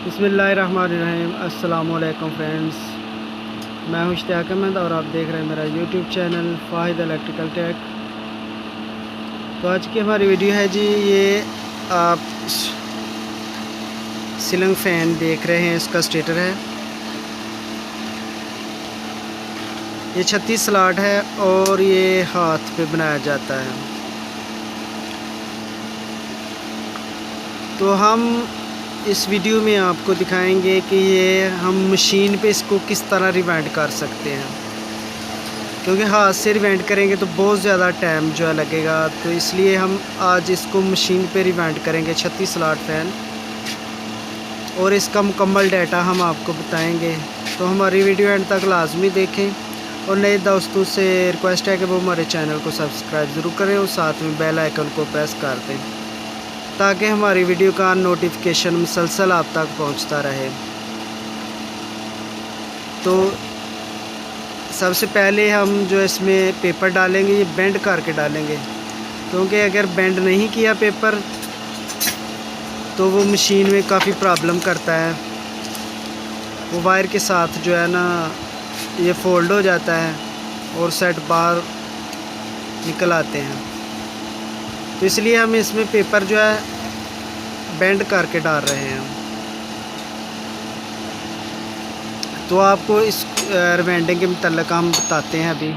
बिस्मिल्लाहिर्रहमानिर्रहीम। अस्सलामु अलैकुम फ्रेंड्स, मैं हूं इश्तियाक अहमद और आप देख रहे हैं मेरा यूट्यूब चैनल फ़ाहिद इलेक्ट्रिकल टेक। तो आज की हमारी वीडियो है जी, ये आप सीलिंग फ़ैन देख रहे हैं, इसका स्टेटर है। ये 36 स्लॉट है और ये हाथ पे बनाया जाता है। तो हम इस वीडियो में आपको दिखाएंगे कि ये हम मशीन पे इसको किस तरह रिवाइंड कर सकते हैं, क्योंकि हाथ से रिवाइंड करेंगे तो बहुत ज़्यादा टाइम जो है लगेगा। तो इसलिए हम आज इसको मशीन पे रिवाइंड करेंगे 36 स्लॉट फ़ैन, और इसका मुकम्मल डाटा हम आपको बताएंगे। तो हमारी वीडियो एंड तक लाजमी देखें और नए दोस्तों से रिक्वेस्ट है कि वो हमारे चैनल को सब्सक्राइब ज़रूर करें और साथ में बेल आइकन को प्रेस कर दें, ताकि हमारी वीडियो का नोटिफिकेशन मुसलसल आप तक पहुंचता रहे। तो सबसे पहले हम जो इसमें पेपर डालेंगे, ये बेंड करके डालेंगे, क्योंकि अगर बेंड नहीं किया पेपर तो वो मशीन में काफ़ी प्रॉब्लम करता है। वो वायर के साथ जो है ना, ये फोल्ड हो जाता है और सेट बाहर निकल आते हैं। तो इसलिए हम इसमें पेपर जो है बेंड करके डाल रहे हैं। तो आपको इस रिवाइंडिंग के मतलब हम बताते हैं अभी।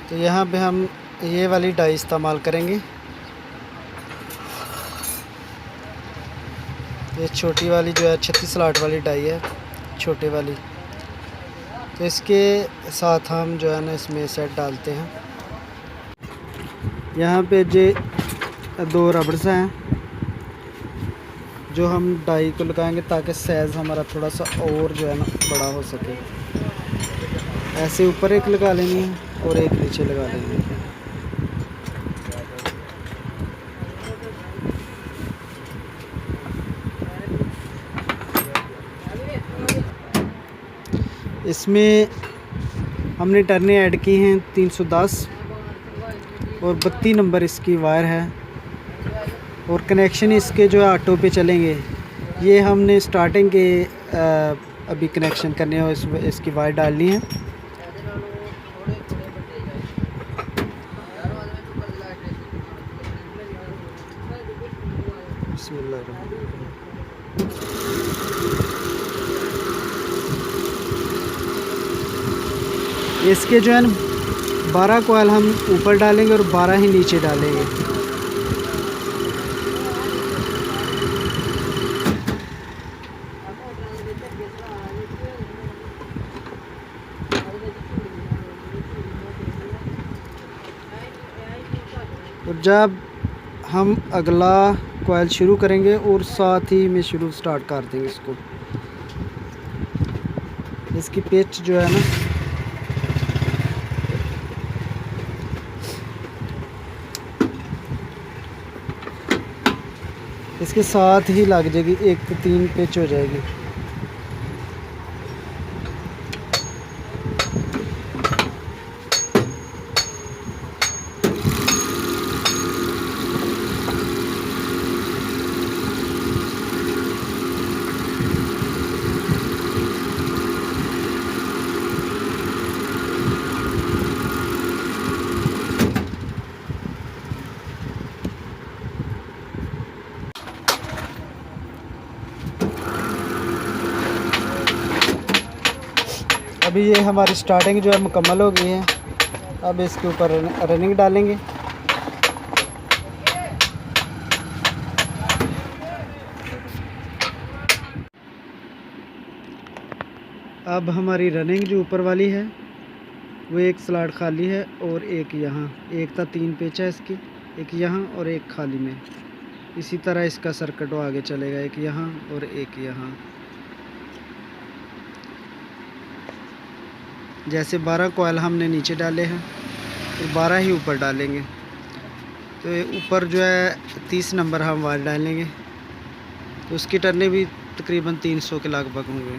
तो यहाँ पे हम ये वाली डाई इस्तेमाल करेंगे। ये छोटी वाली जो है 36 स्लॉट वाली डाई है, छोटे वाली। तो इसके साथ हम जो है ना इसमें सेट डालते हैं। यहाँ पे जे 2 रबड़स हैं जो हम डाई को लगाएंगे, ताकि साइज़ हमारा थोड़ा सा और जो है ना बड़ा हो सके। ऐसे ऊपर एक लगा लेंगे और एक नीचे लगा लेंगे। इसमें हमने टर्नें ऐड की हैं 310 और 32 नंबर इसकी वायर है, और कनेक्शन इसके जो है ऑटो पे चलेंगे। ये हमने स्टार्टिंग के अभी कनेक्शन करने और इसकी वायर डालनी है। इसके जो है ना 12 कॉइल हम ऊपर डालेंगे और 12 ही नीचे डालेंगे। और जब हम अगला कॉइल शुरू करेंगे और साथ ही में स्टार्ट कर देंगे इसको। इसकी पिच जो है ना, इसके साथ ही लग जाएगी, 1 से 3 पिच हो जाएगी। अभी ये हमारी स्टार्टिंग जो है मुकम्मल हो गई है। अब इसके ऊपर रनिंग डालेंगे। अब हमारी रनिंग जो ऊपर वाली है वो एक स्लॉट खाली है और एक यहाँ, एक था 3 पेच है इसकी, एक यहाँ और एक खाली में। इसी तरह इसका सर्किट आगे चलेगा, एक यहाँ और एक यहाँ। जैसे 12 कॉइल हमने नीचे डाले हैं तो 12 ही ऊपर डालेंगे। तो ऊपर जो है 30 नंबर हम वायर डालेंगे, तो उसकी टर्नें भी तकरीबन 300 के लगभग होंगे।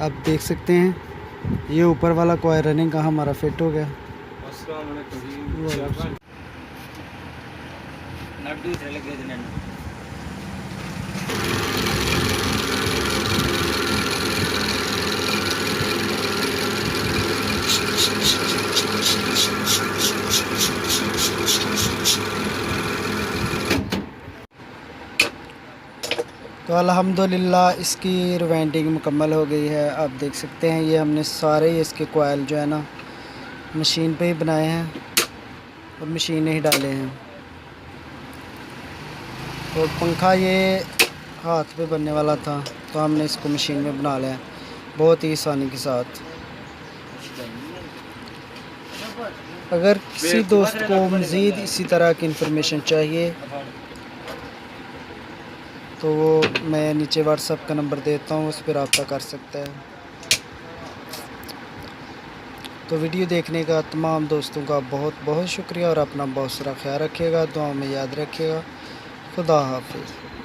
आप देख सकते हैं ये ऊपर वाला कॉयल रनिंग का हमारा फिट हो गया। तो अल्हम्दुलिल्लाह इसकी रिवाइंडिंग मुकम्मल हो गई है। आप देख सकते हैं ये हमने सारे इसके कॉयल जो है ना मशीन पे ही बनाए हैं और मशीन में ही डाले हैं। तो पंखा ये हाथ पे बनने वाला था तो हमने इसको मशीन में बना लिया बहुत ही आसानी के साथ। अगर किसी दोस्त को मज़ीद इसी तरह की इन्फॉर्मेशन चाहिए तो वो मैं नीचे व्हाट्सएप का नंबर देता हूँ, उस पर रब्ता कर सकता है। तो वीडियो देखने का तमाम दोस्तों का बहुत बहुत शुक्रिया और अपना बहुत सारा ख्याल रखिएगा, दुआ में याद रखिएगा। खुदा हाफिज़।